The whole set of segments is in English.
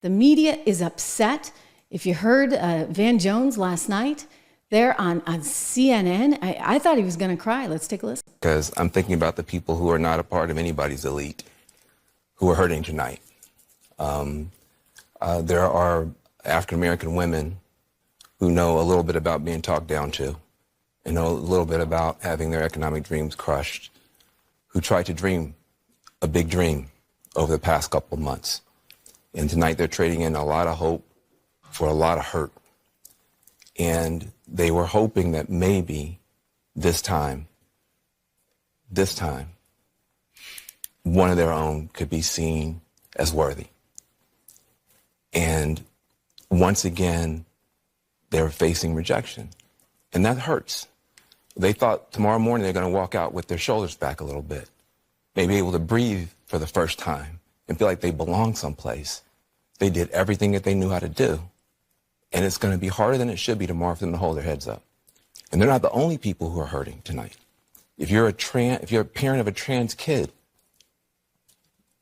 The media is upset. If you heard Van Jones last night there on CNN, I thought he was going to cry. Let's take a listen. Because I'm thinking about the people who are not a part of anybody's elite who are hurting tonight. There are African-American women who know a little bit about being talked down to and know a little bit about having their economic dreams crushed, who tried to dream a big dream over the past couple of months. And tonight they're trading in a lot of hope for a lot of hurt. And they were hoping that maybe this time, one of their own could be seen as worthy. And once again, they were facing rejection. And that hurts. They thought tomorrow morning they're going to walk out with their shoulders back a little bit, maybe able to breathe for the first time and feel like they belong someplace. They did everything that they knew how to do. And it's going to be harder than it should be tomorrow for them to hold their heads up. And they're not the only people who are hurting tonight. If you're a parent of a trans kid,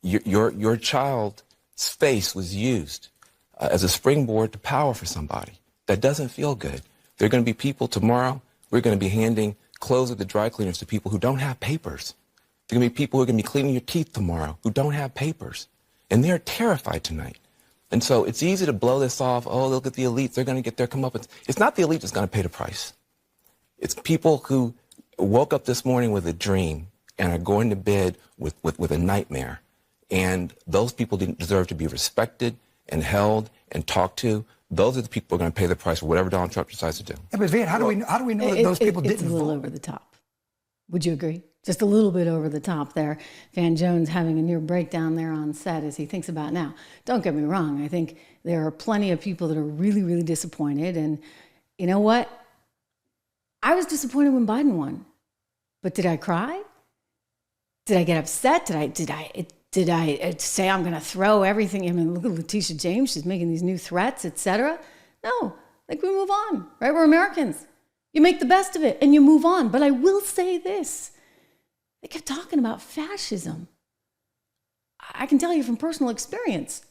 your child's face was used as a springboard to power for somebody. That doesn't feel good. There are going to be people tomorrow, we're going to be handing clothes at the dry cleaners to people who don't have papers. There are going to be people who are going to be cleaning your teeth tomorrow who don't have papers. And they're terrified tonight. And so it's easy to blow this off. Oh, look at the elites. They're going to get their comeuppance. It's not the elite that's going to pay the price. It's people who woke up this morning with a dream and are going to bed with a nightmare. And those people didn't deserve to be respected and held and talked to. Those are the people who are going to pay the price for whatever Donald Trump decides to do. Yeah, but Van, how do we know that those people didn't vote? It's a little over the top. Would you agree? Just a little bit over the top there. Van Jones having a near breakdown there on set as he thinks about now. Don't get me wrong. I think there are plenty of people that are really, really disappointed. And you know what? I was disappointed when Biden won. But did I cry? Did I get upset? Did I say I'm going to throw everything? I mean, look at Letitia James. She's making these new threats, etc. No, like we move on, right? We're Americans. You make the best of it and you move on. But I will say this. They kept talking about fascism. I can tell you from personal experience,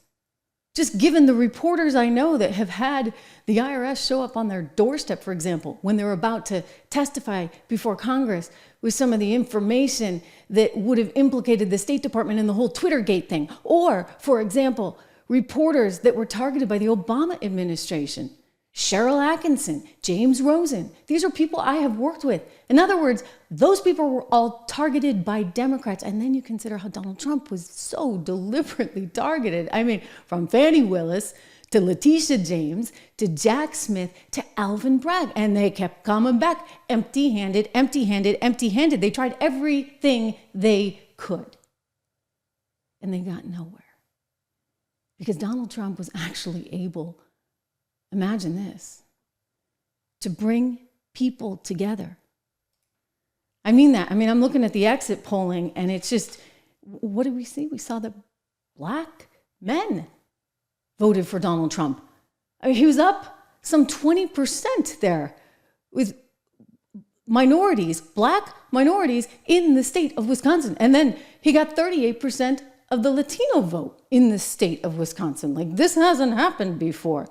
just given the reporters I know that have had the IRS show up on their doorstep, for example, when they were about to testify before Congress with some of the information that would have implicated the State Department in the whole Twittergate thing. Or, for example, reporters that were targeted by the Obama administration. Cheryl Atkinson, James Rosen. These are people I have worked with. In other words, those people were all targeted by Democrats. And then you consider how Donald Trump was so deliberately targeted. I mean, from Fannie Willis to Letitia James to Jack Smith to Alvin Bragg. And they kept coming back empty-handed, empty-handed, empty-handed. They tried everything they could. And they got nowhere. Because Donald Trump was actually able, imagine this, to bring people together. I mean that. I mean, I'm looking at the exit polling and it's just, what did we see? We saw that black men voted for Donald Trump. I mean, he was up some 20% there with minorities, black minorities in the state of Wisconsin. And then he got 38% of the Latino vote in the state of Wisconsin. Like, this hasn't happened before.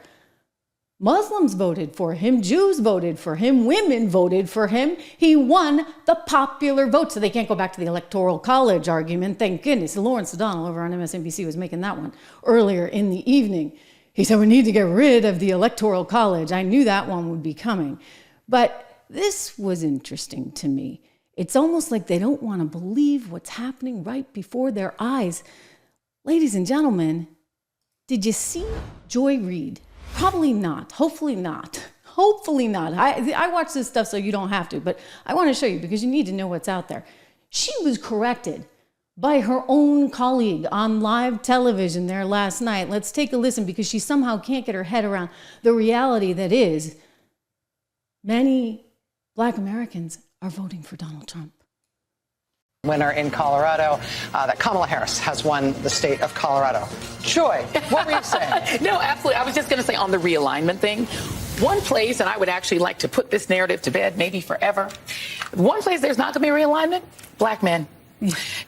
Muslims voted for him, Jews voted for him, women voted for him. He won the popular vote, so they can't go back to the Electoral College argument. Thank goodness. Lawrence O'Donnell over on MSNBC was making that one earlier in the evening. He said, we need to get rid of the Electoral College. I knew that one would be coming. But this was interesting to me. It's almost like they don't want to believe what's happening right before their eyes. Ladies and gentlemen, did you see Joy Reid? Probably not. Hopefully not. Hopefully not. I watch this stuff so you don't have to, but I want to show you because you need to know what's out there. She was corrected by her own colleague on live television there last night. Let's take a listen because she somehow can't get her head around the reality that is many Black Americans are voting for Donald Trump. Winner in Colorado, that Kamala Harris has won the state of Colorado. Joy, what were you saying? No, absolutely. I was just going to say on the realignment thing, one place, and I would actually like to put this narrative to bed, maybe forever. One place there's not going to be realignment, Black men.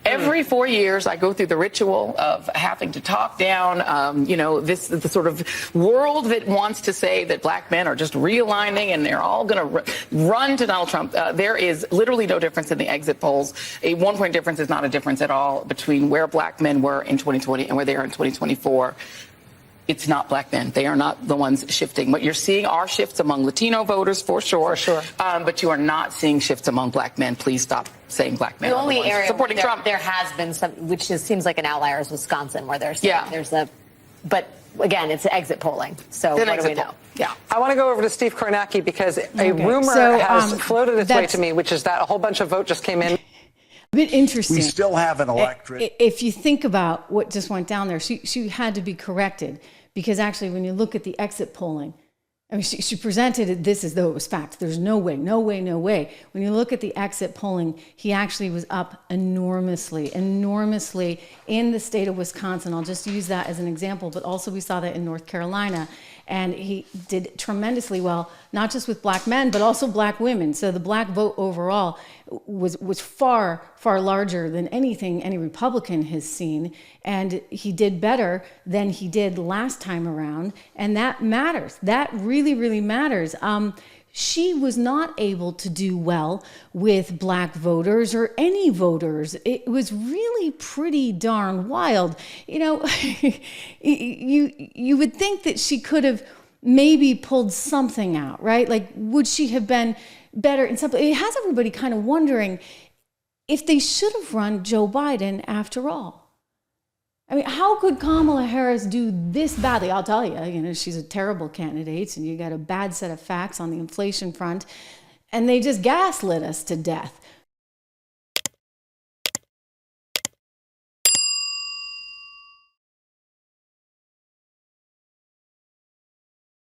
Every 4 years, I go through the ritual of having to talk down, the sort of world that wants to say that black men are just realigning and they're all going to run to Donald Trump. There is literally no difference in the exit polls. A 1-point difference is not a difference at all between where black men were in 2020 and where they are in 2024. It's not black men. They are not the ones shifting. What you're seeing are shifts among Latino voters, for sure. But you are not seeing shifts among black men. Please stop saying black men. The only area supporting Trump. There has been some, which seems like an outlier, is Wisconsin, where there's but again, it's exit polling. So what do we know? Yeah. I want to go over to Steve Kornacki because a rumor has floated its way to me, which is that a whole bunch of vote just came in. A bit interesting. We still have an electorate. If you think about what just went down there, she had to be corrected because actually when you look at the exit polling, I mean, she presented this as though it was fact. There's no way. When you look at the exit polling, he actually was up enormously in the state of Wisconsin. I'll just use that as an example, but also we saw that in North Carolina. And he did tremendously well, not just with black men, but also black women. So the black vote overall was far, far larger than anything any Republican has seen. And he did better than he did last time around. And that matters. That really, really matters. She was not able to do well with black voters or any voters. It was really pretty darn wild. You know, you would think that she could have maybe pulled something out, right? Like, would she have been better in something? It has everybody kind of wondering if they should have run Joe Biden after all. I mean, how could Kamala Harris do this badly? I'll tell you, she's a terrible candidate and you got a bad set of facts on the inflation front and they just gaslit us to death.